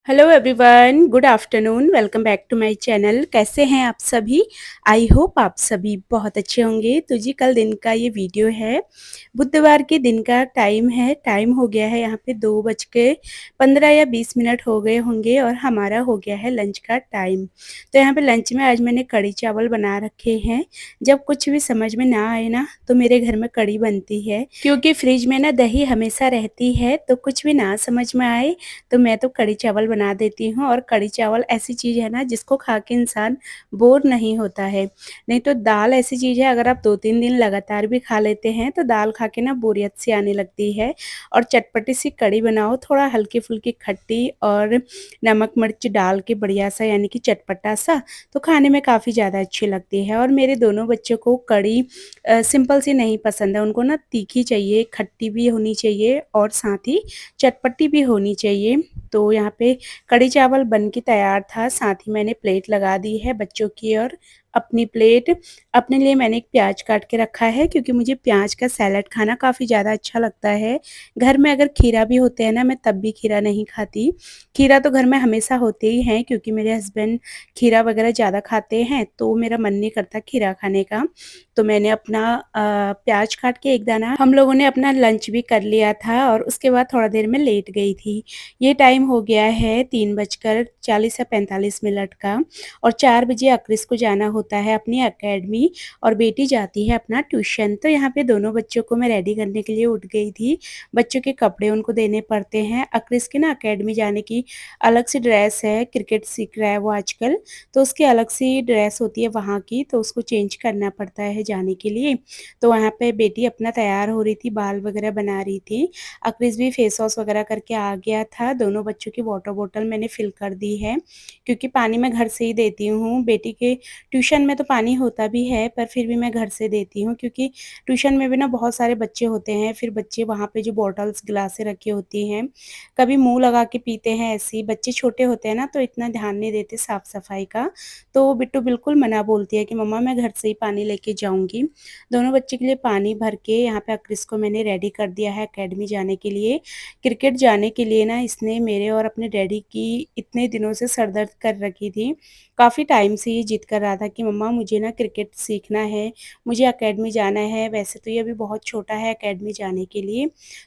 Hello everyone, good afternoon. Welcome back to my channel. कैसे हैं आप सभी? आई होप आप सभी बहुत अच्छे होंगे। तो जी कल दिन का ये वीडियो है, बुधवार के दिन का टाइम है। टाइम हो गया है यहाँ पे 2:15 या 20 मिनट हो गए होंगे और हमारा हो गया है लंच का टाइम। तो यहाँ पे लंच में आज मैंने कढ़ी चावल बना रखे हैं। जब कुछ भी समझ में ना आए ना तो मेरे घर में कढ़ी बनती है, क्योंकि फ्रिज में ना दही हमेशा रहती है। तो कुछ भी ना समझ में आए तो मैं तो कढ़ी चावल बना देती हूँ। और कढ़ी चावल ऐसी चीज़ है ना जिसको खा के इंसान बोर नहीं होता है। नहीं तो दाल ऐसी चीज़ है, अगर आप 2-3 दिन लगातार भी खा लेते हैं तो दाल खा के ना बोरियत सी आने लगती है। और चटपटी सी कढ़ी बनाओ, थोड़ा हल्की फुल्की खट्टी और नमक मिर्च डाल के बढ़िया सा, यानी कि चटपटा सा, तो खाने में काफ़ी ज़्यादा अच्छी लगती है। और मेरे दोनों बच्चों को कढ़ी सिंपल सी नहीं पसंद है, उनको ना तीखी चाहिए, खट्टी भी होनी चाहिए और साथ ही चटपटी भी होनी चाहिए। तो यहाँ पे कढ़ी चावल बन के तैयार था, साथ ही मैंने प्लेट लगा दी है बच्चों की और अपनी प्लेट। अपने लिए मैंने एक प्याज काट के रखा है, क्योंकि मुझे प्याज का सैलेड खाना काफ़ी ज़्यादा अच्छा लगता है। घर में अगर खीरा भी होते हैं ना, मैं तब भी खीरा नहीं खाती। खीरा तो घर में हमेशा होते ही हैं, क्योंकि मेरे हस्बैंड खीरा वगैरह ज़्यादा खाते हैं, तो मेरा मन नहीं करता खीरा खाने का। तो मैंने अपना प्याज काट के एक दाना, हम लोगों ने अपना लंच भी कर लिया था और उसके बाद थोड़ा देर में लेट गई थी। ये टाइम हो गया है 3:40 या 45 मिनट का। और 4 बजे अक्रिस को जाना होता है अपनी एकेडमी, और बेटी जाती है अपना ट्यूशन। तो यहाँ पे दोनों बच्चों को मैं रेडी करने के लिए उठ गई थी। बच्चों के कपड़े उनको देने पड़ते हैं। अक्रिस की ना एकेडमी जाने की अलग सी ड्रेस है, क्रिकेट सीख रहा है वो आजकल, तो उसकी अलग सी ड्रेस होती है वहाँ की, तो उसको चेंज करना पड़ता है जाने के लिए। तो वहाँ पे बेटी अपना तैयार हो रही थी, बाल वगैरह बना रही थी। अक्रिस भी फेस वॉश वगैरह करके आ गया था। दोनों बच्चों की वाटर बॉटल मैंने फिल कर दी है, क्योंकि पानी मैं घर से ही देती हूँ। बेटी के ट्यूशन में तो पानी होता भी है, पर फिर भी मैं घर से देती हूँ, क्योंकि ट्यूशन में भी ना बहुत सारे बच्चे होते हैं। फिर बच्चे वहाँ पे जो बॉटल्स गिलासें रखी होती हैं, कभी मुँह लगा के पीते हैं, ऐसे ही बच्चे छोटे होते हैं ना, तो इतना ध्यान नहीं देते साफ सफाई का। तो बिट्टू बिल्कुल मना बोलती है कि मम्मा मैं घर से ही पानी लेके जाऊँगी। दोनों बच्चे के लिए पानी भर के यहाँ पे अक्रिस को मैंने रेडी कर दिया है एकेडमी जाने के लिए। क्रिकेट जाने के लिए ना इसने मेरे और अपने डैडी की इतने दिनों से सर दर्द कर रखी थी। काफ़ी टाइम से ये जिद कर रहा था कि मम्मा मुझे ना क्रिकेट सीखना है, मुझे एकेडमी जाना है। वैसे तो ये अभी बहुत छोटा है एकेडमी जाने के लिए,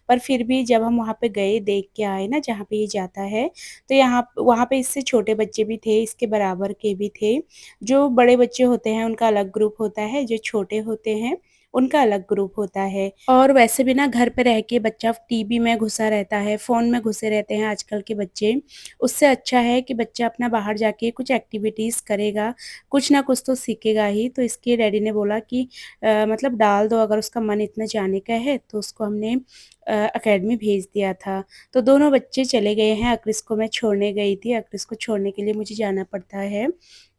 पर फिर भी जब हम वहाँ पे गए, देख के आए ना जहाँ पे ये जाता है, तो यहाँ वहाँ पे इससे छोटे बच्चे भी थे, इसके बराबर के भी थे। जो बड़े बच्चे होते हैं उनका अलग ग्रुप होता है, जो छोटे होते हैं उनका अलग ग्रुप होता है। और वैसे भी ना घर पे रह के बच्चा टीवी में घुसा रहता है, फ़ोन में घुसे रहते हैं आजकल के बच्चे। उससे अच्छा है कि बच्चा अपना बाहर जाके कुछ एक्टिविटीज़ करेगा, कुछ ना कुछ तो सीखेगा ही। तो इसके डैडी ने बोला कि मतलब डाल दो, अगर उसका मन इतना जाने का है। तो उसको हमने एकेडमी भेज दिया था। तो दोनों बच्चे चले गए हैं, अक्रिस को मैं छोड़ने गई थी। अक्रिस को छोड़ने के लिए मुझे जाना पड़ता है,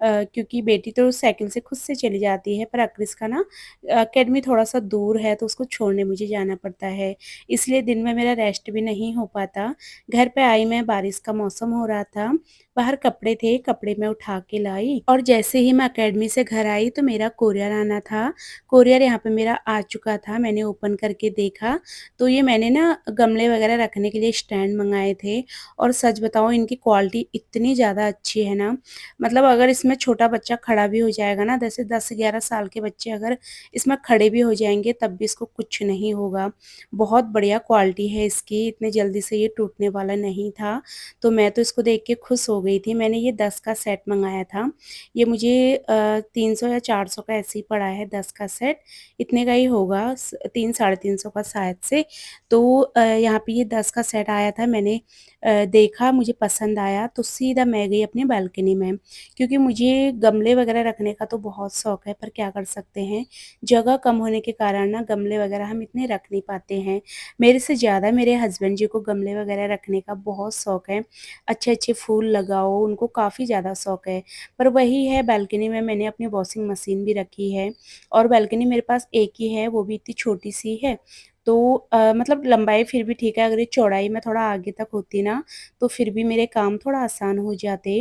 क्योंकि बेटी तो साइकिल से खुद से चली जाती है, पर अक्रिस का ना एकेडमी थोड़ा-सा दूर है, तो उसको छोड़ने मुझे जाना पड़ता है। इसलिए दिन में मेरा रेस्ट भी नहीं हो पाता। घर पे आई मैं, बारिश का मौसम हो रहा था, बाहर कपड़े थे, कपड़े मैं उठा के लाई और जैसे ही मैं एकेडमी से घर आई तो मेरा कोरियर आना था। कोरियर यहाँ पे मेरा आ चुका था। मैंने ओपन करके देखा, तो ये मैंने ना गमले वगैरह रखने के लिए स्टैंड मँगाए थे, और सच बताऊँ इनकी क्वालिटी इतनी ज़्यादा अच्छी है ना, मतलब अगर इसमें छोटा बच्चा खड़ा भी हो जाएगा ना, जैसे 10-11 साल के बच्चे अगर इसमें खड़े भी हो जाएँगे तब भी इसको कुछ नहीं होगा। बहुत बढ़िया क्वालिटी है इसकी, इतने जल्दी से ये टूटने वाला नहीं था। तो मैं तो इसको देख के खुश हो गई थी। मैंने ये 10 का सेट मँगाया था। ये मुझे 300 या 400 का ऐसे ही पड़ा है, 10 का सेट, इतने का ही होगा, 3 साढ़े 300 का शायद से। तो यहाँ पे ये 10 का सेट आया था। मैंने देखा, मुझे पसंद आया, तो सीधा मैं गई अपनी बालकनी में, क्योंकि मुझे गमले वगैरह रखने का तो बहुत शौक है, पर क्या कर सकते हैं, जगह कम होने के कारण ना गमले वगैरह हम इतने रख नहीं पाते हैं। मेरे से ज़्यादा मेरे हस्बैंड जी को गमले वगैरह रखने का बहुत शौक है। अच्छे-अच्छे फूल लगाओ, उनको काफ़ी ज़्यादा शौक है। पर वही है, बालकनी में मैंने अपनी वॉशिंग मशीन भी रखी है, और बालकनी मेरे पास एक ही है, वो भी इतनी छोटी-सी है। तो मतलब लंबाई फिर भी ठीक है, अगर ये चौड़ाई में थोड़ा आगे तक होती ना, तो फिर भी मेरे काम थोड़ा आसान हो जाते।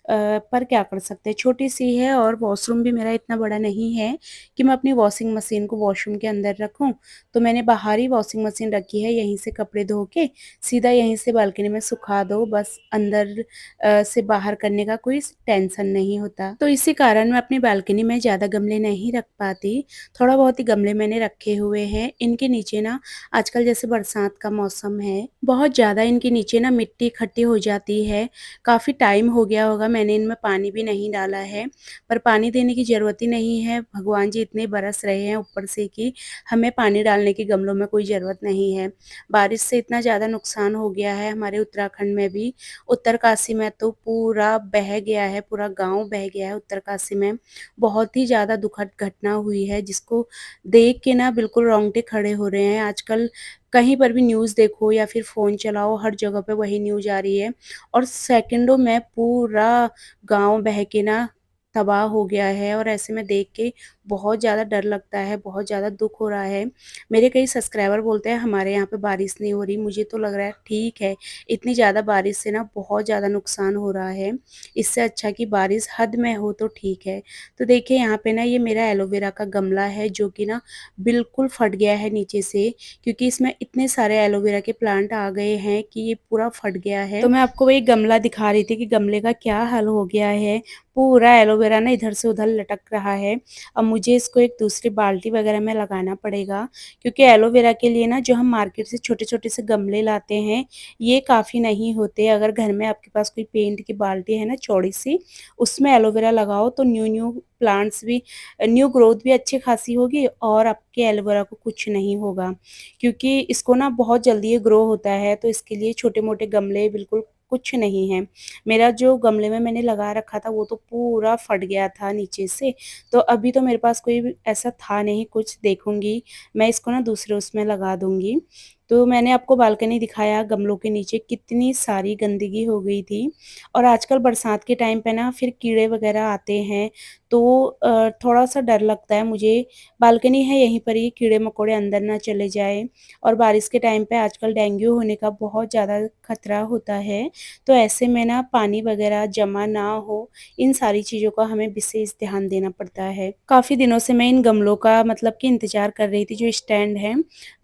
पर क्या कर सकते हैं, छोटी-सी है और वॉशरूम भी मेरा इतना बड़ा नहीं है कि मैं अपनी वॉशिंग मशीन को वॉशरूम के अंदर रखूँ। तो मैंने बाहर ही वॉशिंग मशीन रखी है, यहीं से कपड़े धो के सीधा यहीं से बालकनी में सुखा दो, बस अंदर से बाहर करने का कोई टेंशन नहीं होता। तो इसी कारण मैं अपनी बालकनी में ज़्यादा गमले नहीं रख पाती, थोड़ा बहुत ही गमले मैंने रखे हुए हैं। इनके नीचे ना आजकल जैसे बरसात का मौसम है, बहुत ज़्यादा इनके नीचे ना मिट्टी इकट्ठी हो जाती है। काफ़ी टाइम हो गया होगा मैंने इनमें पानी भी नहीं डाला है, पर पानी देने की ज़रूरत ही नहीं है। भगवान जी इतने बरस रहे हैं ऊपर से कि हमें पानी डालने की गमलों में कोई ज़रूरत नहीं है। बारिश से इतना ज़्यादा नुकसान हो गया है हमारे उत्तराखंड में भी। उत्तरकाशी में तो पूरा बह गया है, पूरा गाँव बह गया है उत्तरकाशी में। बहुत ही ज़्यादा दुखद घटना हुई है जिसको देख के ना बिल्कुल रोंगटे खड़े हो रहे हैं। आजकल कहीं पर भी न्यूज़ देखो या फिर फ़ोन चलाओ, हर जगह पे वही न्यूज़ आ रही है और सेकंडों में पूरा गाँव बह के ना तबाह हो गया है और ऐसे में देख के बहुत ज़्यादा डर लगता है, बहुत ज़्यादा दुःख हो रहा है। मेरे कई सब्सक्राइबर बोलते हैं हमारे यहाँ पे बारिश नहीं हो रही, मुझे तो लग रहा है ठीक है, इतनी ज़्यादा बारिश से ना बहुत ज़्यादा नुकसान हो रहा है। इससे अच्छा कि बारिश हद में हो तो ठीक है। तो देखिए यहाँ पे ना ये मेरा एलोवेरा का गमला है जो कि ना बिल्कुल फट गया है नीचे से, क्योंकि इसमें इतने सारे एलोवेरा के प्लांट आ गए हैं कि ये पूरा फट गया है। तो मैं आपको वही गमला दिखा रही थी कि गमले का क्या हाल हो गया है। पूरा एलोवेरा ना इधर से उधर लटक रहा है। अब मुझे इसको एक दूसरी बाल्टी वगैरह में लगाना पड़ेगा, क्योंकि एलोवेरा के लिए ना जो हम मार्केट से छोटे-छोटे से गमले लाते हैं, ये काफ़ी नहीं होते। अगर घर में आपके पास कोई पेंट की बाल्टी है ना चौड़ी-सी, उसमें एलोवेरा लगाओ तो न्यू-न्यू प्लांट्स भी न्यू ग्रोथ भी अच्छी खासी होगी और आपके एलोवेरा को कुछ नहीं होगा। क्योंकि इसको ना बहुत जल्दी ये ग्रो होता है, तो इसके लिए छोटे-मोटे गमले बिल्कुल कुछ नहीं है। मेरा जो गमले में मैंने लगा रखा था वो तो पूरा फट गया था नीचे से, तो अभी तो मेरे पास कोई भी ऐसा था नहीं कुछ, देखूँगी मैं इसको ना दूसरे उसमें लगा दूँगी। तो मैंने आपको बालकनी दिखाया, गमलों के नीचे कितनी सारी गंदगी हो गई थी और आजकल बरसात के टाइम पे ना फिर कीड़े वगैरह आते हैं, तो थोड़ा-सा डर लगता है मुझे। बालकनी है यहीं पर ही, कीड़े-मकोड़े अंदर ना चले जाएँ और बारिश के टाइम पे आजकल डेंगू होने का बहुत ज़्यादा खतरा होता है, तो ऐसे में ना पानी वगैरह जमा ना हो, इन सारी चीज़ों का हमें विशेष ध्यान देना पड़ता है। काफ़ी दिनों से मैं इन गमलों का मतलब कि इंतज़ार कर रही थी, जो स्टैंड है,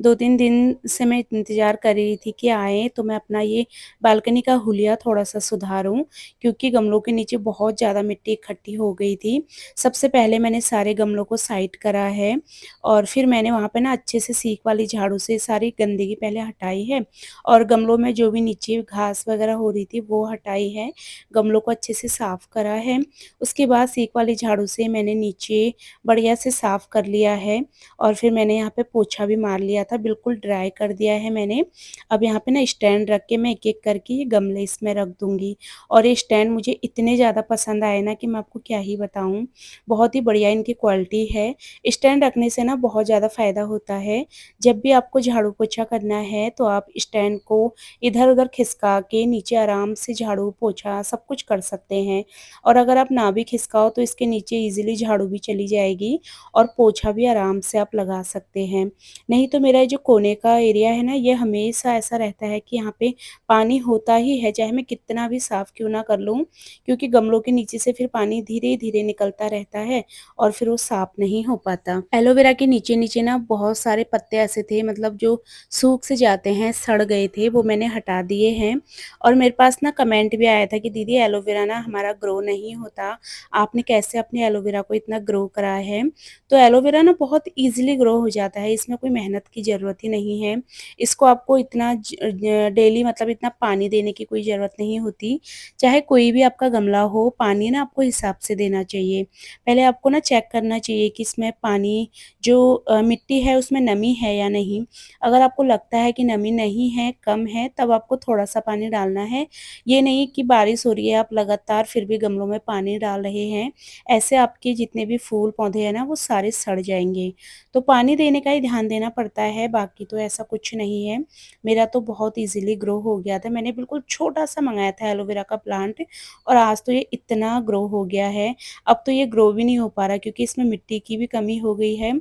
2-3 दिन से मैं इंतज़ार कर रही थी कि आएँ तो मैं अपना ये बालकनी का हुलिया थोड़ा-सा सुधारूँ, क्योंकि गमलों के नीचे बहुत ज़्यादा मिट्टी इकट्ठी हो गई थी। सबसे पहले मैंने सारे गमलों को साइड करा है और फिर मैंने वहाँ पे ना अच्छे से सीख वाली झाड़ू से सारी गंदगी पहले हटाई है और गमलों में जो भी नीचे घास वगैरह हो रही थी वो हटाई है, गमलों को अच्छे से साफ करा है। उसके बाद सीख वाली झाड़ू से मैंने नीचे बढ़िया से साफ कर लिया है और फिर मैंने यहाँ पे पोछा भी मार लिया था, बिल्कुल ड्राई कर दिया है मैंने। अब यहाँ पे ना स्टैंड रख के मैं एक-एक करके ये गमले इसमें रख दूँगी और ये स्टैंड मुझे इतने ज़्यादा पसंद आए ना कि मैं आपको क्या ही बताऊँ। बहुत ही बढ़िया इनकी क्वालिटी है। स्टैंड रखने से ना बहुत ज़्यादा फ़ायदा होता है। जब भी आपको झाड़ू-पोछा करना है तो आप स्टैंड को इधर-उधर खिसका के नीचे आराम से झाड़ू-पोछा सब कुछ कर सकते हैं और अगर आप ना भी खिसकाओ तो इसके नीचे ईज़िली झाड़ू भी चली जाएगी और पोछा भी आराम से आप लगा सकते हैं। नहीं तो मेरा ये जो कोने का एरिया है ना, ये हमेशा ऐसा रहता है कि यहाँ पे पानी होता ही है, चाहे मैं कितना भी साफ़ क्यों ना कर लूँ, क्योंकि गमलों के नीचे से फिर पानी धीरे-धीरे निकलता रहता है और फिर वो साफ़ नहीं हो पाता। एलोवेरा के नीचे-नीचे ना बहुत सारे पत्ते ऐसे थे, मतलब जो सूख से जाते हैं, सड़ गए थे, वो मैंने हटा दिए हैं और मेरे पास ना कमेंट भी आया था कि दीदी एलोवेरा ना हमारा ग्रो नहीं होता, आपने कैसे अपने एलोवेरा को इतना ग्रो करा है? तो एलोवेरा ना बहुत ईज़िली ग्रो हो जाता है, इसमें कोई मेहनत की ज़रूरत ही नहीं है। इसको आपको इतना डेली मतलब इतना पानी देने की कोई ज़रूरत नहीं होती। चाहे कोई भी आपका गमला हो, पानी ना आपको हिसाब से देना चाहिए। पहले आपको ना चेक करना चाहिए कि इसमें पानी जो मिट्टी है उसमें नमी है या नहीं। अगर आपको लगता है कि नमी नहीं है, कम है, तब आपको थोड़ा-सा पानी डालना है। ये नहीं कि बारिश हो रही है, आप लगातार फिर भी गमलों में पानी डाल रहे हैं, ऐसे आपके जितने भी फूल पौधे हैं ना वो सारे सड़ जाएँगे। तो पानी देने का ही ध्यान देना पड़ता है, बाकी तो ऐसा कुछ नहीं है। मेरा तो बहुत ईज़िली ग्रो हो गया था, मैंने बिल्कुल छोटा-सा मँगाया था एलोवेरा का प्लांट और आज तो ये इतना ग्रो हो गया है। अब तो ये ग्रो भी नहीं हो पा रहा क्योंकि इसमें मिट्टी की भी कमी हो गई है,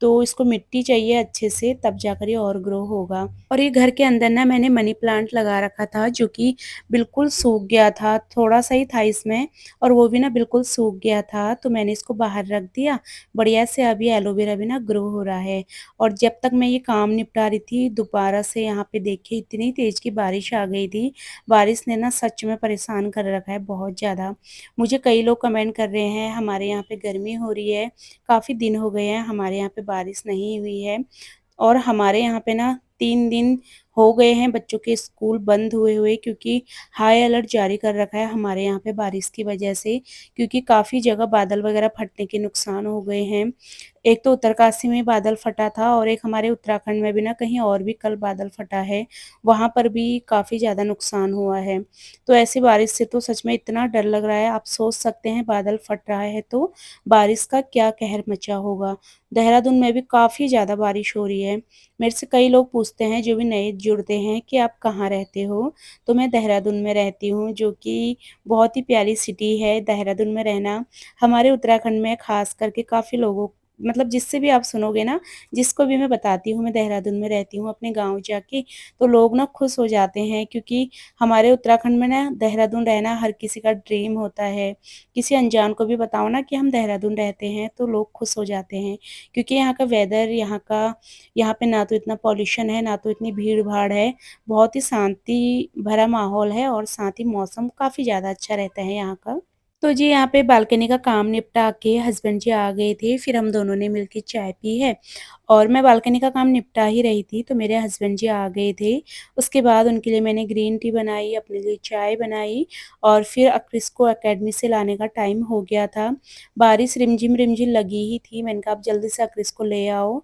तो इसको मिट्टी चाहिए अच्छे से, तब जाकर ये और ग्रो होगा। और ये घर के अंदर ना मैंने मनी प्लांट लगा रखा था जो कि बिल्कुल सूख गया था, थोड़ा-सा ही था इसमें और वो भी ना बिल्कुल सूख गया था, तो मैंने इसको बाहर रख दिया। बढ़िया से अभी एलोवेरा भी ना ग्रो हो रहा है। और जब तक मैं ये काम निपटा रही थी, दोबारा से यहाँ पे देखिए इतनी तेज़ की बारिश आ गई थी। बारिश ने ना सच में परेशान कर रखा है बहुत ज़्यादा। मुझे कई लोग कमेंट कर रहे हैं हमारे यहाँ पे गर्मी हो रही है, काफ़ी दिन हो गए हैं हमारे यहाँ पे बारिश नहीं हुई है। और हमारे यहाँ पे ना 3 दिन हो गए हैं बच्चों के स्कूल बंद हुए हुए, क्योंकि हाई अलर्ट जारी कर रखा है हमारे यहाँ पे बारिश की वजह से, क्योंकि काफ़ी जगह बादल वगैरह फटने के नुकसान हो गए हैं। एक तो उत्तरकाशी में बादल फटा था और एक हमारे उत्तराखंड में भी ना कहीं और भी कल बादल फटा है, वहाँ पर भी काफ़ी ज़्यादा नुकसान हुआ है। तो ऐसी बारिश से तो सच में इतना डर लग रहा है, आप सोच सकते हैं बादल फट रहा है तो बारिश का क्या कहर मचा होगा। देहरादून में भी काफ़ी ज़्यादा बारिश हो रही है। मेरे से कई लोग पूछते हैं जो भी नए जुड़ते हैं कि आप कहाँ रहते हो? तो मैं देहरादून में रहती हूँ, जो कि बहुत ही प्यारी सिटी है। देहरादून में रहना हमारे उत्तराखंड में ख़ास करके काफ़ी लोगों, मतलब जिससे भी आप सुनोगे ना, जिसको भी मैं बताती हूँ मैं देहरादून में रहती हूँ अपने गाँव जाके, तो लोग ना खुश हो जाते हैं, क्योंकि हमारे उत्तराखंड में ना देहरादून रहना हर किसी का ड्रीम होता है। किसी अनजान को भी बताओ ना कि हम देहरादून रहते हैं तो लोग खुश हो जाते हैं, क्योंकि यहाँ का वेदर, यहाँ पे ना तो इतना पॉल्यूशन है, ना तो इतनी भीड़-भाड़ है। बहुत ही शांति भरा माहौल है और साथ ही मौसम काफ़ी ज़्यादा अच्छा रहता है यहाँ का। तो जी यहाँ पे बालकनी का काम निपटा के हस्बैंड जी आ गए थे, फिर हम दोनों ने मिलके चाय पी है और मैं बालकनी का काम निपटा ही रही थी, तो मेरे हस्बैंड जी आ गए थे। उसके बाद उनके लिए मैंने ग्रीन टी बनाई, अपने लिए चाय बनाई और फिर क्रिस को अकेडमी से लाने का टाइम हो गया था। बारिश रिमझिम-रिमझिम लगी ही थी, मैंने कहा आप जल्दी से क्रिस को ले आओ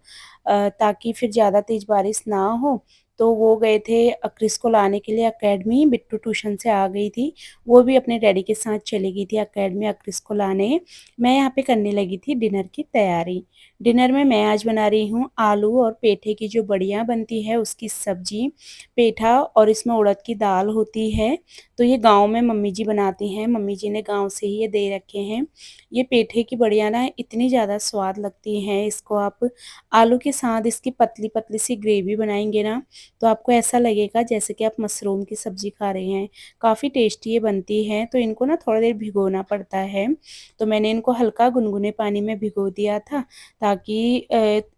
ताकि फिर ज़्यादा तेज़ बारिश ना हो। तो वो गए थे क्रिस को लाने के लिए अकेडमी, बिट्टू ट्यूशन से आ गई थी। वो भी अपने डैडी के साथ चली गई थी अकेडमी क्रिस को लाने। मैं यहाँ पे करने लगी थी डिनर की तैयारी। डिनर में मैं आज बना रही हूँ आलू और पेठे की जो बड़ियाँ बनती है उसकी सब्जी, पेठा और इसमें उड़द की दाल होती है। तो ये गाँव में मम्मी जी बनाती हैं, मम्मी जी ने गाँव से ही ये दे रखे हैं। ये पेठे की बड़ियाँ ना इतनी ज़्यादा स्वाद लगती हैं, इसको आप आलू के साथ इसकी पतली-पतली सी ग्रेवी बनाएँगे ना, तो आपको ऐसा लगेगा जैसे कि आप मशरूम की सब्ज़ी खा रहे हैं। काफ़ी टेस्टी ये बनती है, तो इनको ना थोड़ा देर भिगोना पड़ता है। तो मैंने इनको हल्का गुनगुने पानी में भिगो दिया था, ताकि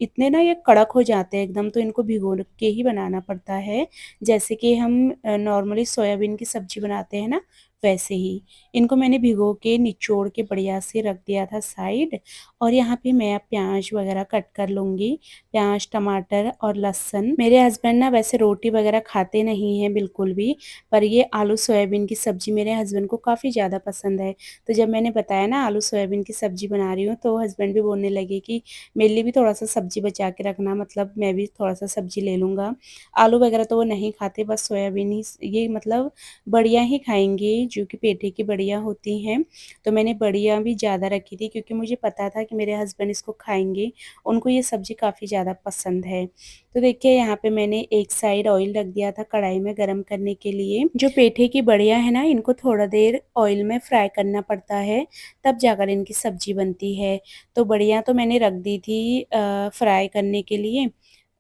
इतने ना ये कड़क हो जाते हैं एकदम, तो इनको भिगो के ही बनाना पड़ता है। जैसे कि हम नॉर्मली सोयाबीन की सब्ज़ी बनाते हैं ना, वैसे ही। इनको मैंने भिगो के निचोड़ के बढ़िया से रख दिया था साइड, और यहाँ पे मैं अब प्याज़ वगैरह कट कर लूँगी। प्याज़, टमाटर और लहसुन। मेरे हस्बैंड ना वैसे रोटी वगैरह खाते नहीं हैं बिल्कुल भी, पर ये आलू सोयाबीन की सब्ज़ी मेरे हस्बैंड को काफ़ी ज़्यादा पसंद है। तो जब मैंने बताया ना आलू सोयाबीन की सब्ज़ी बना रही हूँ, तो हस्बैंड भी बोलने लगे कि मेरे लिए भी थोड़ा-सा सब्ज़ी बचा के रखना, मतलब मैं भी थोड़ा-सा सब्ज़ी ले लूँगा। आलू वगैरह तो वो नहीं खाते, बस सोयाबीन ही ये मतलब बड़ियाँ ही खाएँगे, जो कि पेठे की बड़ियाँ होती हैं। तो मैंने बड़ियाँ भी ज़्यादा रखी थी, क्योंकि मुझे पता था कि मेरे हस्बैंड इसको खाएँगे, उनको ये सब्ज़ी काफ़ी ज़्यादा पसंद है। तो देखिए यहाँ पे मैंने एक साइड ऑयल रख दिया था कढ़ाई में गरम करने के लिए। जो पेठे की बड़ियाँ हैं ना, इनको थोड़ा देर ऑयल में फ्राई करना पड़ता है, तब जाकर इनकी सब्ज़ी बनती है। तो बड़ियाँ तो मैंने रख दी थी फ्राई करने के लिए,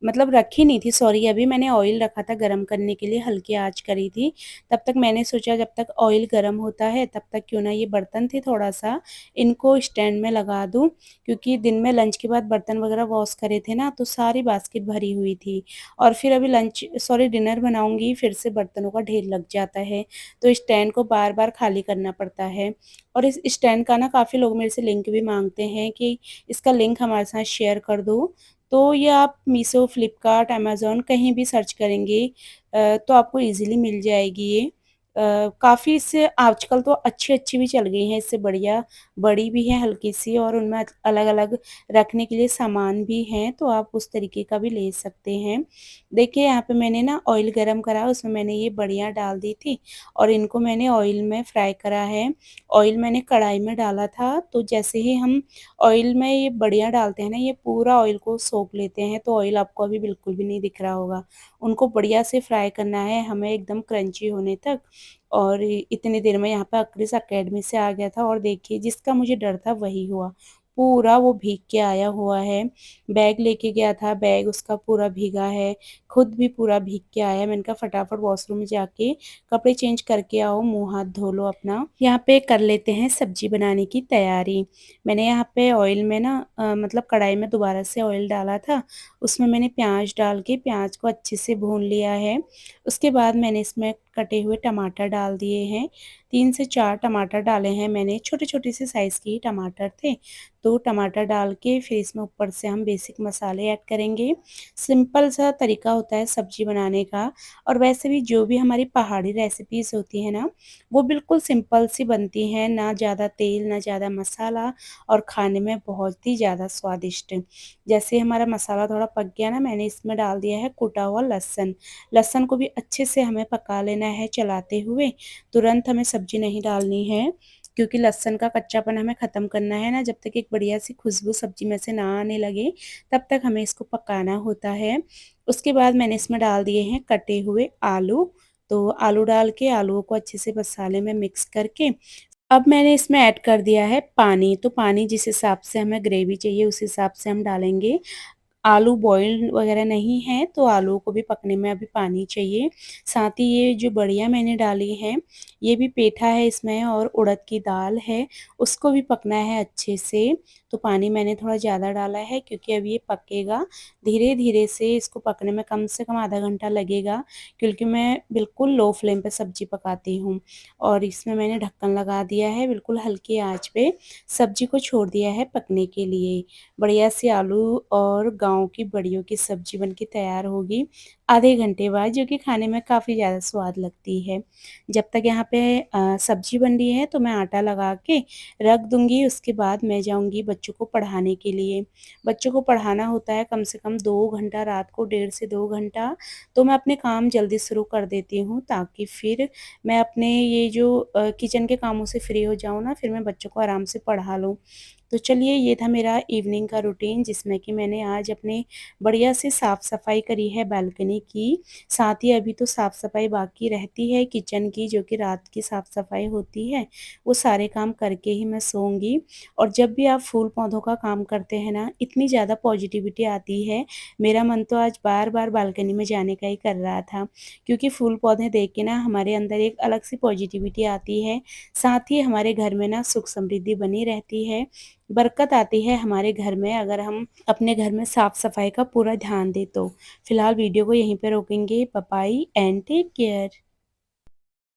मतलब रखी नहीं थी, सॉरी, अभी मैंने ऑयल रखा था गरम करने के लिए, हल्की आँच करी थी। तब तक मैंने सोचा जब तक ऑयल गरम होता है तब तक क्यों ना ये बर्तन थे थोड़ा-सा इनको स्टैंड में लगा दूँ, क्योंकि दिन में लंच के बाद बर्तन वगैरह वॉश करे थे ना, तो सारी बास्केट भरी हुई थी और फिर अभी डिनर बनाऊँगी, फिर से बर्तनों का ढेर लग जाता है। तो स्टैंड को बार-बार खाली करना पड़ता है, और इस स्टैंड का ना काफ़ी लोग मेरे से लिंक भी माँगते हैं कि इसका लिंक हमारे साथ शेयर कर दो। तो ये आप मीशो, फ्लिपकार्ट, अमेज़न कहीं भी सर्च करेंगे तो आपको ईज़िली मिल जाएगी ये। काफ़ी इससे आजकल तो अच्छी-अच्छी भी चल गई हैं, इससे बढ़िया बड़ी भी है हल्की-सी, और उनमें अलग-अलग रखने के लिए सामान भी हैं, तो आप उस तरीके का भी ले सकते हैं। देखिए यहाँ पे मैंने ना ऑयल गरम करा, उसमें मैंने ये बड़ियाँ डाल दी थी और इनको मैंने ऑयल में फ्राई करा है। ऑयल मैंने कढ़ाई में डाला था, तो जैसे ही हम ऑयल में ये बड़ियाँ डालते हैं ना, ये पूरा ऑयल को सोख लेते हैं, तो ऑयल आपको अभी बिल्कुल भी नहीं दिख रहा होगा। उनको बढ़िया से फ्राई करना है हमें एकदम क्रंची होने तक, और इतनी देर में यहाँ पे क्रिस अकेडमी से आ गया था और देखिए जिसका मुझे डर था वही हुआ। पूरा वो भीग के आया हुआ है। बैग लेके गया था, बैग उसका पूरा भीगा है, खुद भी पूरा भीग के आया है। मैंने कहा फटाफट वॉशरूम में जाके कपड़े चेंज करके आओ, मुँह हाथ धो लो अपना। यहाँ पे कर लेते हैं सब्जी बनाने की तैयारी। मैंने यहाँ पे ऑयल में ना मतलब कढ़ाई में दोबारा से ऑयल डाला था, उसमें मैंने प्याज डाल के प्याज को अच्छे से भून लिया है। उसके बाद मैंने इसमें कटे हुए टमाटर डाल दिए हैं। 3 से 4 टमाटर डाले हैं मैंने, छोटे-छोटे से साइज़ के ही टमाटर थे। तो टमाटर डाल के फिर इसमें ऊपर से हम बेसिक मसाले ऐड करेंगे। सिंपल सा तरीका होता है सब्ज़ी बनाने का, और वैसे भी जो भी हमारी पहाड़ी रेसिपीज़ होती हैं ना, वो बिल्कुल सिंपल सी बनती हैं, ना ज़्यादा तेल, ना ज़्यादा मसाला, और खाने में बहुत ही ज़्यादा स्वादिष्ट। जैसे हमारा मसाला थोड़ा पक गया ना, मैंने इसमें डाल दिया है कूटा हुआ लहसुन। लहसुन को भी अच्छे से हमें पका लेना है चलाते हुए, तुरंत हमें सब्ज़ी नहीं डालनी है, क्योंकि लहसुन का कच्चापन हमें ख़त्म करना है ना, जब तक एक बढ़िया सी खुशबू सब्ज़ी में से ना आने लगे, तब तक हमें इसको पकाना होता है। उसके बाद मैंने इसमें डाल दिए हैं कटे हुए आलू, तो आलू डाल के आलूओं को अच्छे से मसाले में मिक्स करके अब मैंने इसमें ऐड कर दिया है पानी। तो पानी जिस हिसाब से हमें ग्रेवी चाहिए उस हिसाब से हम डालेंगे। आलू बॉइल्ड वगैरह नहीं है, तो आलूओं को भी पकने में अभी पानी चाहिए। साथ ही ये जो बड़ियाँ मैंने डाली हैं, ये भी पेठा है इसमें और उड़द की दाल है, उसको भी पकना है अच्छे से। तो पानी मैंने थोड़ा ज़्यादा डाला है, क्योंकि अब ये पकेगा। धीरे-धीरे से इसको पकने में कम से कम आधा घंटा लगेगा, क्योंकि मैं बिल्कुल लो फ्लेम पे सब्ज़ी पकाती हूँ। और इसमें मैंने ढक्कन लगा दिया है, बिल्कुल हल्की आँच पे सब्ज़ी को छोड़ दिया है पकने के लिए। बढ़िया से आलू और गाँव की बड़ियों की सब्ज़ी बन के तैयार होगी आधे घंटे बाद, जो कि खाने में काफ़ी ज़्यादा स्वाद लगती है। जब तक यहाँ पे सब्ज़ी बन रही है तो मैं आटा लगा के रख दूँगी, उसके बाद मैं जाऊँगी बच्चों को पढ़ाने के लिए। बच्चों को पढ़ाना होता है कम से कम 2 घंटा रात को, 1.5 से 2 घंटा, तो मैं अपने काम जल्दी शुरू कर देती हूँ, ताकि फिर मैं अपने ये जो किचन के कामों से फ्री हो जाऊँ ना, फिर मैं बच्चों को आराम से पढ़ा लूँ। तो चलिए, ये था मेरा इवनिंग का रूटीन, जिसमें कि मैंने आज अपने बढ़िया से साफ़-सफ़ाई करी है बालकनी की। साथ ही अभी तो साफ़-सफ़ाई बाकी रहती है किचन की, जो कि रात की साफ़-सफ़ाई होती है। वो सारे काम करके ही मैं सोऊँगी। और जब भी आप फूल-पौधों का काम करते हैं ना, इतनी ज़्यादा पॉज़िटिविटी आती है, मेरा मन तो आज बार-बार बालकनी में जाने का ही कर रहा था। क्योंकि फूल-पौधे देख के ना हमारे अंदर एक अलग सी पॉज़िटिविटी आती है। साथ ही हमारे घर में ना सुख-समृद्धि बनी रहती है। बरकत आती है हमारे घर में, अगर हम अपने घर में साफ-सफाई का पूरा ध्यान दें तो। फिलहाल वीडियो को यहीं पे रोकेंगे। Bye bye and take care.